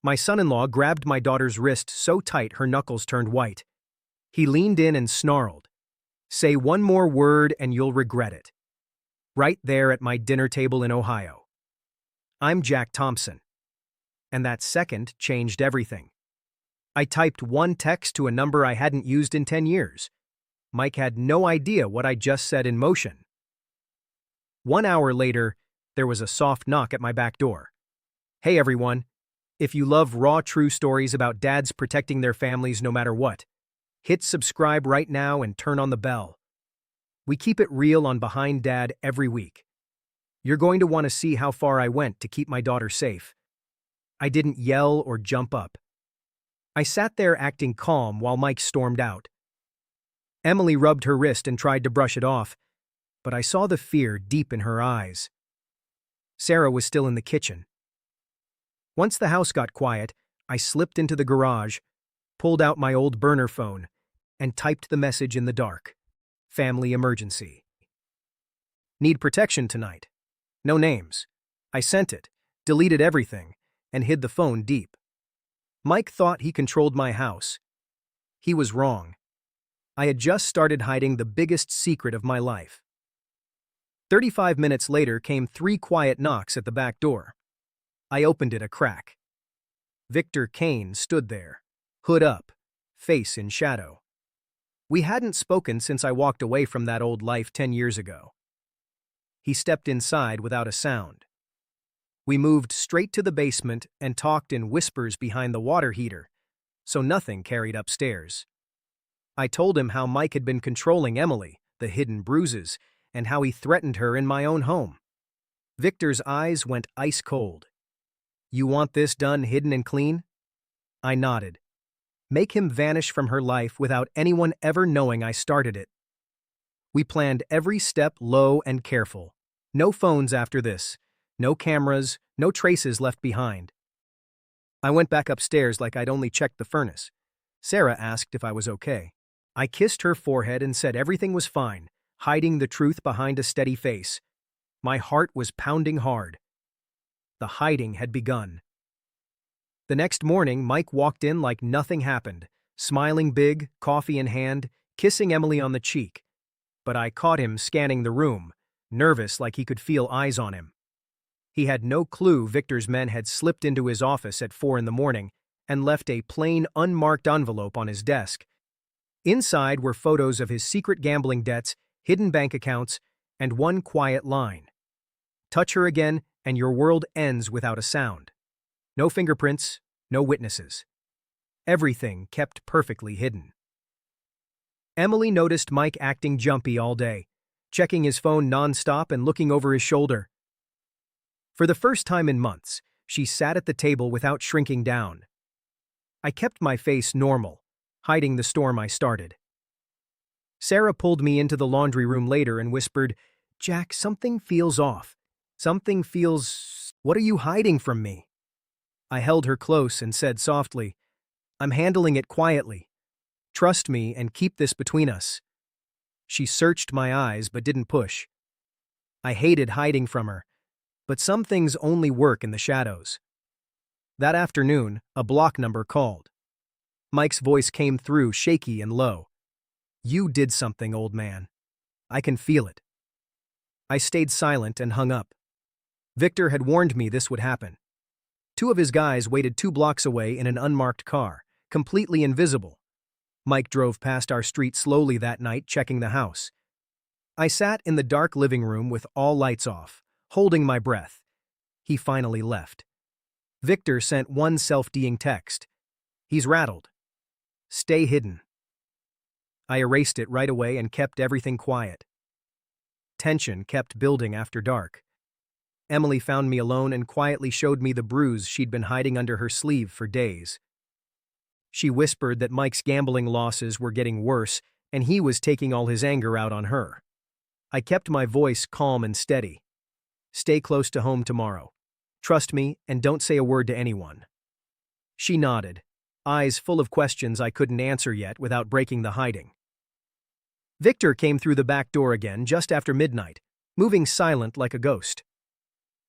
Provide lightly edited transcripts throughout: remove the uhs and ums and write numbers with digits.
My son-in-law grabbed my daughter's wrist so tight her knuckles turned white. He leaned in and snarled, "Say one more word and you'll regret it." Right there at my dinner table in Ohio. I'm Jack Thompson. And that second changed everything. I typed one text to a number I hadn't used in 10 years. Mike had no idea what I just said in motion. 1 hour later, there was a soft knock at my back door. Hey everyone. If you love raw true stories about dads protecting their families no matter what, hit subscribe right now and turn on the bell. We keep it real on Behind Dad every week. You're going to want to see how far I went to keep my daughter safe. I didn't yell or jump up. I sat there acting calm while Mike stormed out. Emily rubbed her wrist and tried to brush it off, but I saw the fear deep in her eyes. Sarah was still in the kitchen. Once the house got quiet, I slipped into the garage, pulled out my old burner phone, and typed the message in the dark. Family emergency. Need protection tonight. No names. I sent it, deleted everything, and hid the phone deep. Mike thought he controlled my house. He was wrong. I had just started hiding the biggest secret of my life. 35 minutes later came 3 quiet knocks at the back door. I opened it a crack. Victor Kane stood there, hood up, face in shadow. We hadn't spoken since I walked away from that old life 10 years ago. He stepped inside without a sound. We moved straight to the basement and talked in whispers behind the water heater, so nothing carried upstairs. I told him how Mike had been controlling Emily, the hidden bruises, and how he threatened her in my own home. Victor's eyes went ice cold. You want this done hidden and clean? I nodded. Make him vanish from her life without anyone ever knowing I started it. We planned every step low and careful. No phones after this. No cameras, no traces left behind. I went back upstairs like I'd only checked the furnace. Sarah asked if I was okay. I kissed her forehead and said everything was fine, hiding the truth behind a steady face. My heart was pounding hard. The hiding had begun. The next morning, Mike walked in like nothing happened, smiling big, coffee in hand, kissing Emily on the cheek. But I caught him scanning the room, nervous like he could feel eyes on him. He had no clue Victor's men had slipped into his office at 4 a.m. and left a plain, unmarked envelope on his desk. Inside were photos of his secret gambling debts, hidden bank accounts, and one quiet line. Touch her again, and your world ends without a sound. No fingerprints, no witnesses. Everything kept perfectly hidden. Emily noticed Mike acting jumpy all day, checking his phone nonstop and looking over his shoulder. For the first time in months, she sat at the table without shrinking down. I kept my face normal, hiding the storm I started. Sarah pulled me into the laundry room later and whispered, "Jack, something feels off. Something feels... What are you hiding from me?" I held her close and said softly, "I'm handling it quietly. Trust me and keep this between us." She searched my eyes but didn't push. I hated hiding from her, but some things only work in the shadows. That afternoon, a block number called. Mike's voice came through, shaky and low. "You did something, old man. I can feel it." I stayed silent and hung up. Victor had warned me this would happen. 2 of his guys waited 2 blocks away in an unmarked car, completely invisible. Mike drove past our street slowly that night, checking the house. I sat in the dark living room with all lights off, holding my breath. He finally left. Victor sent one self-deing text. "He's rattled. Stay hidden." I erased it right away and kept everything quiet. Tension kept building after dark. Emily found me alone and quietly showed me the bruise she'd been hiding under her sleeve for days. She whispered that Mike's gambling losses were getting worse and he was taking all his anger out on her. I kept my voice calm and steady. "Stay close to home tomorrow. Trust me and don't say a word to anyone." She nodded, eyes full of questions I couldn't answer yet without breaking the hiding. Victor came through the back door again just after midnight, moving silent like a ghost.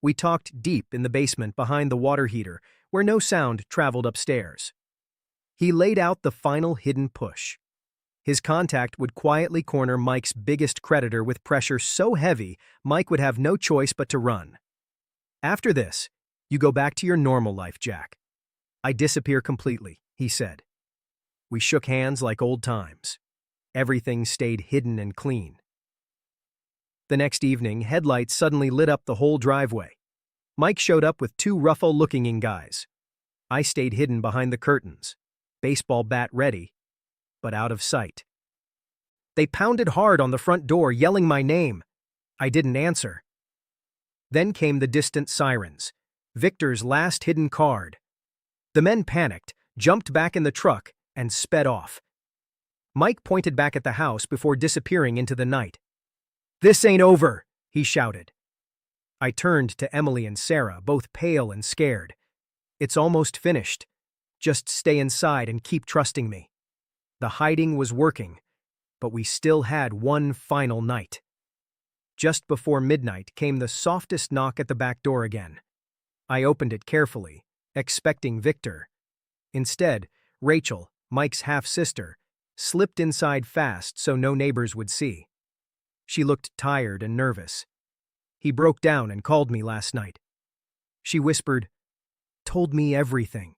We talked deep in the basement behind the water heater, where no sound traveled upstairs. He laid out the final hidden push. His contact would quietly corner Mike's biggest creditor with pressure so heavy Mike would have no choice but to run. After this, you go back to your normal life, Jack. I disappear completely, he said. We shook hands like old times. Everything stayed hidden and clean. The next evening, headlights suddenly lit up the whole driveway. Mike showed up with two rough-looking guys. I stayed hidden behind the curtains, baseball bat ready, but out of sight. They pounded hard on the front door, yelling my name. I didn't answer. Then came the distant sirens, Victor's last hidden card. The men panicked, jumped back in the truck, and sped off. Mike pointed back at the house before disappearing into the night. "This ain't over," he shouted. I turned to Emily and Sarah, both pale and scared. "It's almost finished. Just stay inside and keep trusting me." The hiding was working, but we still had one final night. Just before midnight came the softest knock at the back door again. I opened it carefully, expecting Victor. Instead, Rachel, Mike's half-sister, slipped inside fast so no neighbors would see. She looked tired and nervous. "He broke down and called me last night." She whispered, "Told me everything.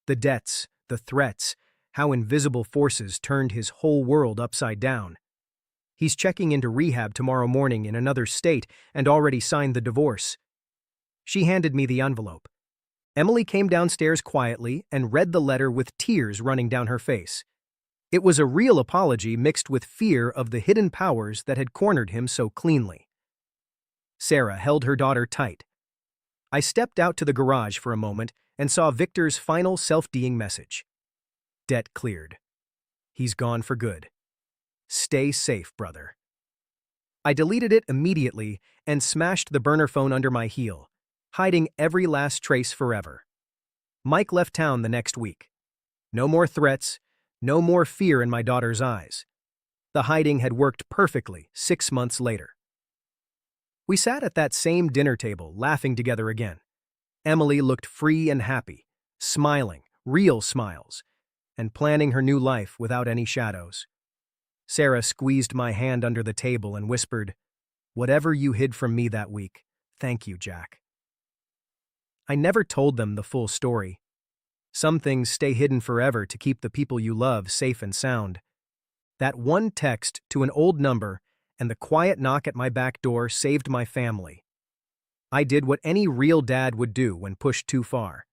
The debts, the threats, how invisible forces turned his whole world upside down. He's checking into rehab tomorrow morning in another state and already signed the divorce." She handed me the envelope. Emily came downstairs quietly and read the letter with tears running down her face. It was a real apology mixed with fear of the hidden powers that had cornered him so cleanly. Sarah held her daughter tight. I stepped out to the garage for a moment and saw Victor's final self-deing message. "Debt cleared. He's gone for good. Stay safe, brother." I deleted it immediately and smashed the burner phone under my heel, hiding every last trace forever. Mike left town the next week. No more threats, no more fear in my daughter's eyes. The hiding had worked perfectly 6 months later. We sat at that same dinner table, laughing together again. Emily looked free and happy, smiling, real smiles, and planning her new life without any shadows. Sarah squeezed my hand under the table and whispered, "Whatever you hid from me that week, thank you, Jack." I never told them the full story. Some things stay hidden forever to keep the people you love safe and sound. That one text to an old number and the quiet knock at my back door saved my family. I did what any real dad would do when pushed too far.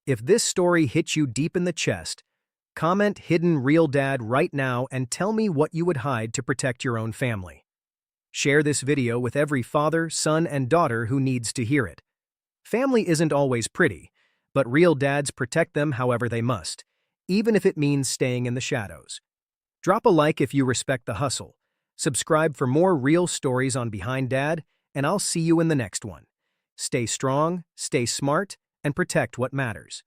If this story hit you deep in the chest, comment "Hidden Real Dad" right now and tell me what you would hide to protect your own family. Share this video with every father, son, and daughter who needs to hear it. Family isn't always pretty, but real dads protect them however they must, even if it means staying in the shadows. Drop a like if you respect the hustle. Subscribe for more real stories on Behind Dad, and I'll see you in the next one. Stay strong, stay smart, and protect what matters.